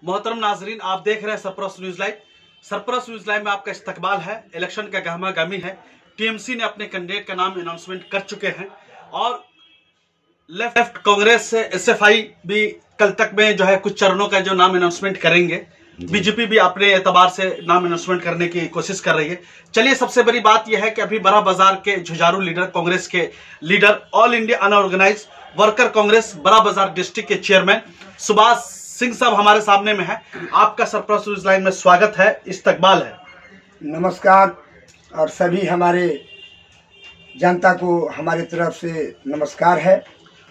मोहतरम नाजरीन, आप देख रहे हैं सरपरस्त न्यूज लाइव। सरपरस्त न्यूज लाइव में आपका इस्तकबाल है। इलेक्शन का गहमा गहमी है। टीएमसी ने अपने कैंडिडेट का नाम अनाउंसमेंट कर चुके हैं और लेफ्ट कांग्रेस से एसएफआई भी कल तक में जो है कुछ चरणों का जो नाम अनाउंसमेंट करेंगे। बीजेपी भी अपने एतबार से नाम अनाउंसमेंट करने की कोशिश कर रही है। चलिए, सबसे बड़ी बात यह है कि अभी बड़ा बाजार के जुझारू लीडर, कांग्रेस के leader, all India unorganised worker Congress Bara Bazar district के चेयरमैन सुभाष सिंह साहब हमारे सामने में है। आपका सरपरस्त न्यूज लाइन में स्वागत है, इस्तकबाल है। नमस्कार। और सभी हमारे जनता को हमारे तरफ से नमस्कार है।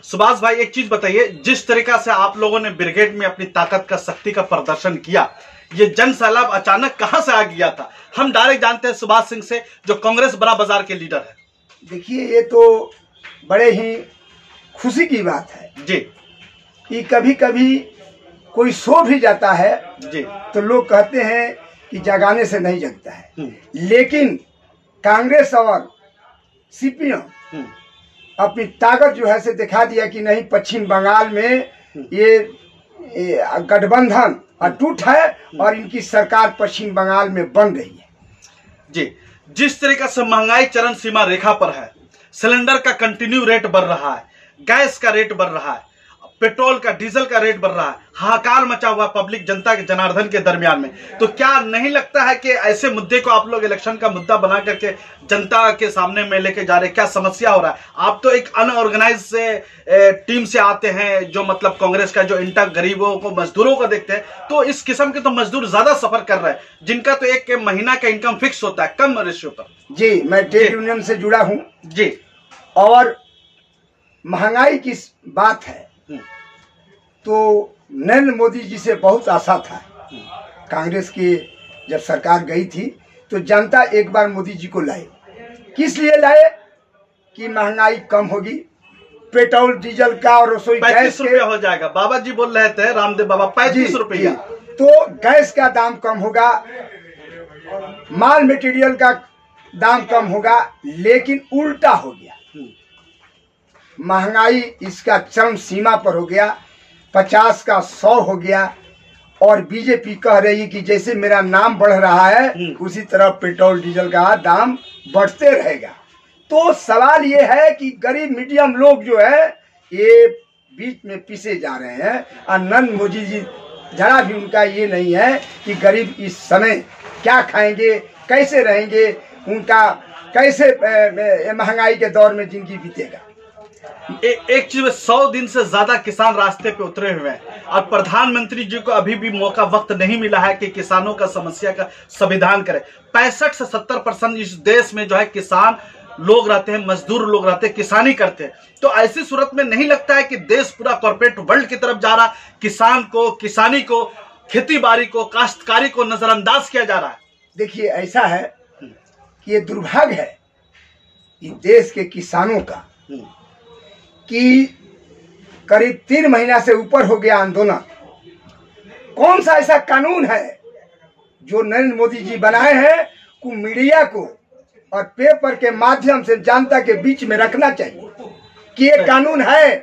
सुभाष भाई, एक चीज बताइए, जिस तरीका से आप लोगों ने ब्रिगेड में अपनी ताकत का, शक्ति का प्रदर्शन किया, ये जन सैलाब अचानक कहां से आ गया था? हम डायरेक्ट जानते हैं सुभाष सिंह से, जो कांग्रेस बड़ा बाजार के लीडर है। देखिए, ये तो बड़े ही खुशी की बात है जी कि कभी कभी कोई सो भी जाता है जी, तो लोग कहते हैं कि जगाने से नहीं जगता है। लेकिन कांग्रेस और सीपीएम अपनी ताकत जो है से दिखा दिया कि नहीं, पश्चिम बंगाल में ये गठबंधन अटूट है और इनकी सरकार पश्चिम बंगाल में बन रही है। जी, जिस तरीका से महंगाई चरम सीमा रेखा पर है, सिलेंडर का कंटिन्यू रेट बढ़ रहा है, गैस का रेट बढ़ रहा है, पेट्रोल का, डीजल का रेट बढ़ रहा है, हाहाकार मचा हुआ पब्लिक, जनता के जनार्दन के दरमियान में, तो क्या नहीं लगता है कि ऐसे मुद्दे को आप लोग इलेक्शन का मुद्दा बना करके जनता के सामने में लेके जा रहे? क्या समस्या हो रहा है? आप तो एक अनऑर्गेनाइज से टीम से आते हैं, जो मतलब कांग्रेस का जो इंटर गरीबों को, मजदूरों को देखते हैं, तो इस किस्म के तो मजदूर ज्यादा सफर कर रहे हैं, जिनका तो एक महीना का इनकम फिक्स होता है, कम रेशियो पर। जी, मैं ट्रेड यूनियन से जुड़ा हूँ जी। और महंगाई की बात है तो नरेंद्र मोदी जी से बहुत आशा था। कांग्रेस की जब सरकार गई थी तो जनता एक बार मोदी जी को लाए। किस लिए लाए? कि महंगाई कम होगी, पेट्रोल डीजल का और रसोई गैस 35 रुपया हो जाएगा। बाबा जी बोल रहे थे, रामदेव बाबा, 35 रुपया। तो गैस का दाम कम होगा, माल मटेरियल का दाम कम होगा, लेकिन उल्टा हो गया। महंगाई इसका चरम सीमा पर हो गया, 50 का 100 हो गया। और बीजेपी कह रही है कि जैसे मेरा नाम बढ़ रहा है उसी तरह पेट्रोल डीजल का दाम बढ़ते रहेगा। तो सवाल ये है कि गरीब मीडियम लोग जो है ये बीच में पिसे जा रहे हैं। और नरेंद्र मोदी जी जरा भी उनका ये नहीं है कि गरीब इस समय क्या खाएंगे, कैसे रहेंगे, उनका कैसे महंगाई के दौर में जिंदगी बीतेगा। एक चीज, 100 दिन से ज्यादा किसान रास्ते पे उतरे हुए हैं और प्रधानमंत्री जी को अभी भी मौका, वक्त नहीं मिला है कि किसानों का समस्या का संविधान करे। 65 से 70% इस देश में जो है किसान लोग रहते हैं, मजदूर लोग रहते हैं, किसानी करते हैं। तो ऐसी सूरत में नहीं लगता है कि देश पूरा कॉर्पोरेट वर्ल्ड की तरफ जा रहा, किसान को, किसानी को, खेती बाड़ी को, काश्तकारी को नजरअंदाज किया जा रहा है? देखिए, ऐसा है कि ये दुर्भाग्य है कि देश के किसानों का कि करीब 3 महीना से ऊपर हो गया आंदोलन। कौन सा ऐसा कानून है जो नरेंद्र मोदी जी बनाए हैं को मीडिया को और पेपर के माध्यम से जनता के बीच में रखना चाहिए कि ये कानून है,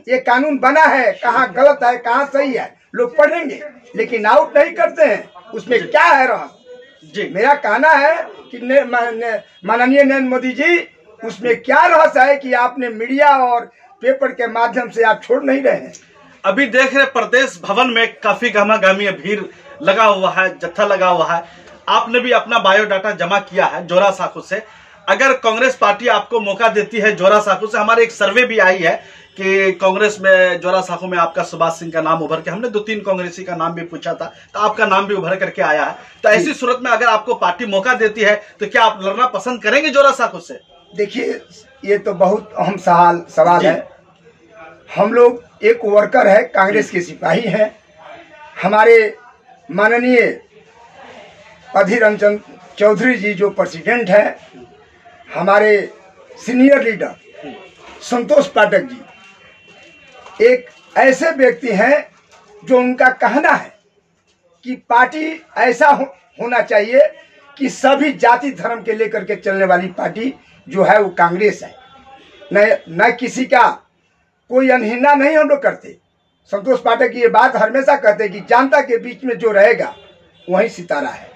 ये कानून बना है, कहाँ गलत है, कहाँ सही है, लोग पढ़ेंगे, लेकिन आउट नहीं करते हैं उसमें क्या है रहस्य। जी, मेरा कहना है कि माननीय नरेंद्र मोदी जी, उसमें क्या रहस्य है कि आपने मीडिया और पेपर के माध्यम से आप छोड़ नहीं रहे हैं? अभी देख रहे प्रदेश भवन में काफी गहमा-गहमी भीड़ लगा हुआ है, जत्था लगा हुआ है। आपने भी अपना बायोडाटा जमा किया है जोरा साखू से। अगर कांग्रेस पार्टी आपको मौका देती है जोरा साखू से, हमारे एक सर्वे भी आई है कि कांग्रेस में जोरा साखू में आपका सुभाष सिंह का नाम उभर के, हमने 2-3 कांग्रेसी का नाम भी पूछा था, तो आपका नाम भी उभर करके आया है। तो ऐसी सूरत में अगर आपको पार्टी मौका देती है तो क्या आप लड़ना पसंद करेंगे जोरा साखू से? देखिए, ये तो बहुत अहम सवाल है। हम लोग एक वर्कर है, कांग्रेस के सिपाही हैं। हमारे माननीय अधीर रंजन चौधरी जी जो प्रेसिडेंट है, हमारे सीनियर लीडर संतोष पाठक जी एक ऐसे व्यक्ति हैं जो उनका कहना है कि पार्टी ऐसा होना चाहिए कि सभी जाति धर्म के लेकर के चलने वाली पार्टी जो है वो कांग्रेस है। न किसी का कोई अनहिना नहीं हम लोग करते, संतोष पाठक ये बात हमेशा कहते हैं कि जनता के बीच में जो रहेगा वही सितारा है।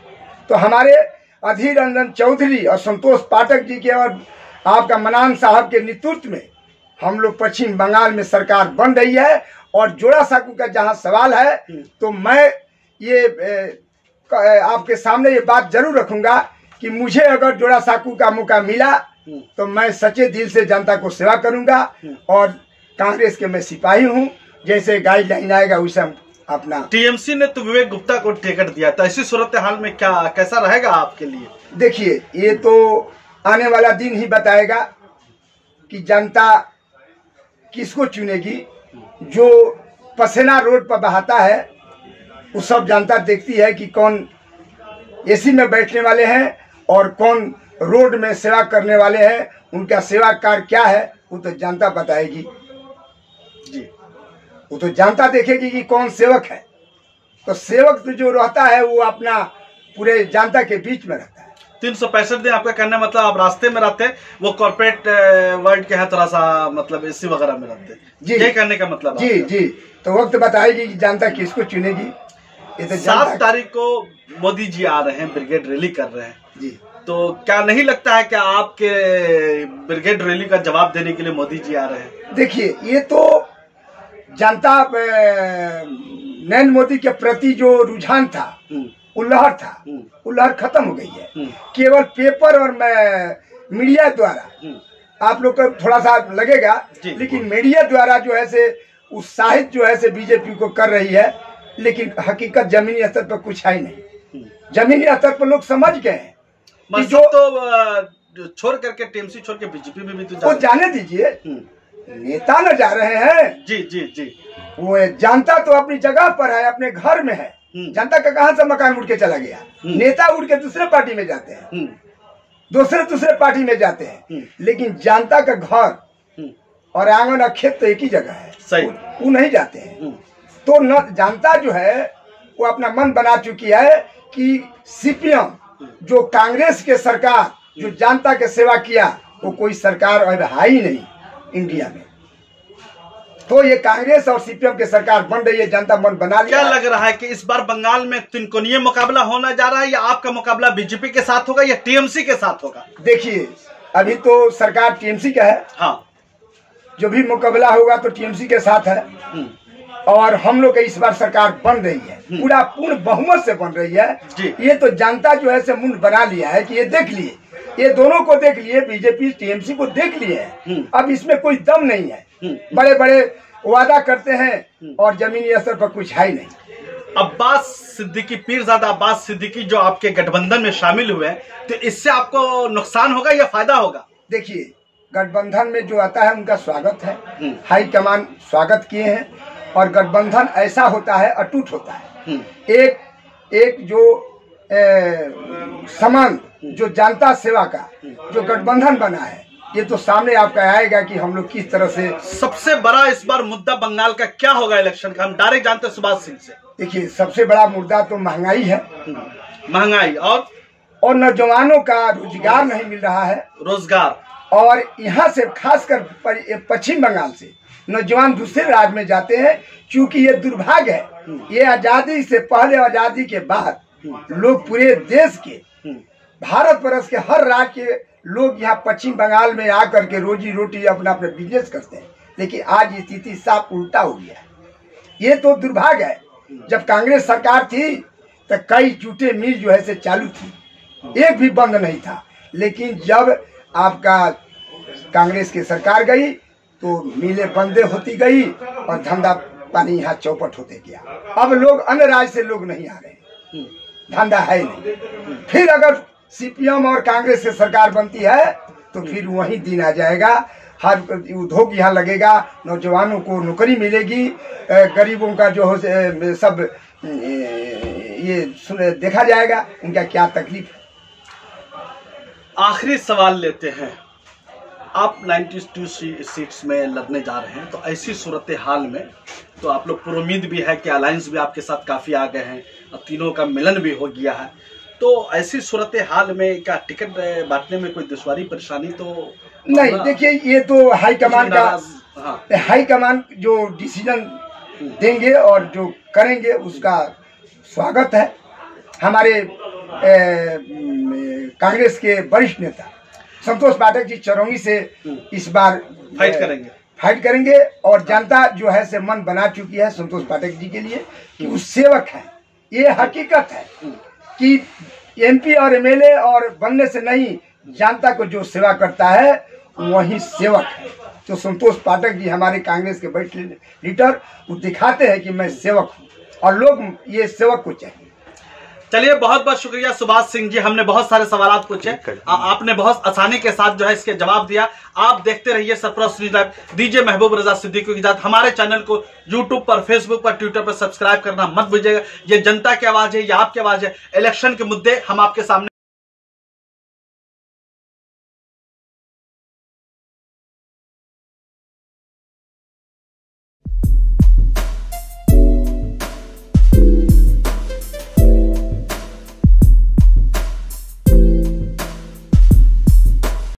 तो हमारे अधीर रंजन चौधरी और संतोष पाठक जी के और आपका मनान साहब के नेतृत्व में हम लोग पश्चिम बंगाल में सरकार बन रही है। और जोड़ा साकू का जहां सवाल है तो मैं ये आपके सामने ये बात जरूर रखूंगा कि मुझे अगर जोड़ा साकू का मौका मिला तो मैं सच्चे दिल से जनता को सेवा करूंगा। और कांग्रेस के मैं सिपाही हूं, जैसे गाइडलाइन आएगा वैसे हम अपना। टीएमसी ने तो विवेक गुप्ता को टिकट दिया था, ऐसी सूरत हाल में क्या कैसा रहेगा आपके लिए? देखिए, ये तो आने वाला दिन ही बताएगा कि जनता किसको चुनेगी। जो पसीना रोड पर बहाता है वो सब जनता देखती है कि कौन एसी में बैठने वाले हैं और कौन रोड में सेवा करने वाले हैं। उनका सेवा कार्य क्या है वो तो जनता बताएगी जी। वो तो जनता देखेगी कि कौन सेवक है। तो सेवक तो जो रहता है वो अपना पूरे जनता के बीच में रहता है। 365 दिन आपका कहना मतलब आप रास्ते में रहते हैं, वो कॉर्पोरेट वर्ल्ड के है, थोड़ा सा मतलब एसी वगैरह में रहते हैं जी। ये कहने का मतलब जी जी। तो वक्त बताएगी कि जनता किसको चुनेगी। ये तो 7 तारीख को मोदी जी आ रहे हैं, ब्रिगेड रैली कर रहे हैं जी। तो क्या नहीं लगता है कि आपके ब्रिगेड रैली का जवाब देने के लिए मोदी जी आ रहे हैं? देखिए, ये तो जनता नरेंद्र मोदी के प्रति जो रुझान था, उल्लहर था, उल्लहर खत्म हो गई है। केवल पेपर और मीडिया द्वारा आप लोग को थोड़ा सा लगेगा, लेकिन मीडिया द्वारा जो है से उत्साहित जो है से बीजेपी को कर रही है, लेकिन हकीकत जमीनी स्तर पर कुछ है नहीं। जमीनी स्तर पर लोग समझ गए हैं कि जो तो छोड़ करके टीएमसी छोड़ के बीजेपी में भी तो वो जाने दीजिए, नेता न जा रहे हैं जी जी जी। वो जनता तो अपनी जगह पर है, अपने घर में है। जनता का कहां से मकान उड़ के चला गया? नेता उड़ के दूसरे पार्टी में जाते हैं, दूसरे पार्टी में जाते हैं, लेकिन जनता का घर और आंगन और खेत तो एक ही जगह है। सही। वो नहीं जाते हैं। तो न जनता जो है वो अपना मन बना चुकी है कि सीपीएम जो कांग्रेस के सरकार जो जनता के सेवा किया वो कोई सरकार अब है ही नहीं इंडिया में। तो ये कांग्रेस और सीपीएम की सरकार बन रही है, जनता मन बना लिया। क्या लग रहा है कि इस बार बंगाल में तिनकोणीय मुकाबला होना जा रहा है, या आपका मुकाबला बीजेपी के साथ होगा या टीएमसी के साथ होगा? देखिए, अभी तो सरकार टीएमसी का है। हाँ। जो भी मुकाबला होगा तो टीएमसी के साथ है। और हम लोग इस बार सरकार बन रही है, पूरा पूर्ण बहुमत से बन रही है जी। ये तो जनता जो है से मुंड बना लिया है कि ये देख लिए, ये दोनों को देख लिए, बीजेपी टीएमसी को देख लिए है। अब इसमें कोई दम नहीं है। बड़े बड़े वादा करते हैं और जमीनी स्तर पर कुछ है ही नहीं। अब्बास सिद्दीकी, पीरजादा अब्बास सिद्दीकी जो आपके गठबंधन में शामिल हुए हैं, तो इससे आपको नुकसान होगा या फायदा होगा? देखिए, गठबंधन में जो आता है उनका स्वागत है, हाईकमान स्वागत किए हैं। और गठबंधन ऐसा होता है, अटूट होता है। एक जो समान जो जनता सेवा का जो गठबंधन बना है, ये तो सामने आपका आएगा कि हम लोग किस तरह से। सबसे बड़ा इस बार मुद्दा बंगाल का क्या होगा इलेक्शन का? हम डायरेक्ट जानते हैं सुभाष सिंह से। देखिए, सबसे बड़ा मुद्दा तो महंगाई है। महंगाई और नौजवानों का रोजगार नहीं मिल रहा है। रोजगार, और यहाँ से खासकर पश्चिम बंगाल से नौजवान दूसरे राज्य में जाते हैं, क्योंकि ये दुर्भाग्य है। ये आजादी से पहले, आजादी के बाद लोग पूरे देश के, भारत वर्ष के हर राज्य के लोग यहाँ पश्चिम बंगाल में आकर के रोजी रोटी अपना अपना बिजनेस करते हैं। लेकिन आज स्थिति साफ उल्टा हो गया है। ये तो दुर्भाग्य है। जब कांग्रेस सरकार थी तो कई जूटे मिल जो है से चालू थी, एक भी बंद नहीं था। लेकिन जब आपका कांग्रेस की सरकार गई तो मिलें बंदे होती गई और धंधा पानी यहाँ चौपट होते गया। अब लोग अन्य राज्य से लोग नहीं आ रहे, धंधा है नहीं। फिर अगर सीपीएम और कांग्रेस की सरकार बनती है तो फिर वही दिन आ जाएगा। हर उद्योग यहाँ लगेगा, नौजवानों को नौकरी मिलेगी, गरीबों का जो हो सब ये देखा जाएगा उनका क्या तकलीफ है। आखिरी सवाल लेते हैं, आप 92 सीट्स में लड़ने जा रहे हैं, तो ऐसी सूरत हाल में तो आप लोग पर उम्मीद भी है कि अलायंस भी आपके साथ काफ़ी आ गए हैं और तीनों का मिलन भी हो गया है। तो ऐसी सूरत हाल में क्या टिकट बांटने में कोई दुश्वारी परेशानी तो नहीं? देखिए, ये तो हाईकमान का, हाईकमान जो डिसीजन देंगे और जो करेंगे उसका स्वागत है। हमारे कांग्रेस के वरिष्ठ नेता संतोष पाठक जी चरौनी से इस बार फाइट करेंगे और जनता जो है से मन बना चुकी है संतोष पाठक जी के लिए कि वो सेवक है। ये हकीकत है कि एमपी और एमएलए और बनने से नहीं, जनता को जो सेवा करता है वही सेवक है। तो संतोष पाठक जी हमारे कांग्रेस के वरिष्ठ लीडर वो दिखाते हैं कि मैं सेवक हूँ और लोग ये सेवक को चाहिए। चलिए, बहुत बहुत शुक्रिया सुभाष सिंह जी। हमने बहुत सारे सवाल पूछे, आपने बहुत आसानी के साथ जो है इसके जवाब दिया। आप देखते रहिए सरफराज न्यूज़ लाइव। दीजिए महबूब रजा सिद्दीकी की इजाजत। हमारे चैनल को यूट्यूब पर, फेसबुक पर, ट्विटर पर सब्सक्राइब करना मत भूलिएगा। ये जनता की आवाज है, ये आपकी आवाज है। इलेक्शन के मुद्दे हम आपके सामने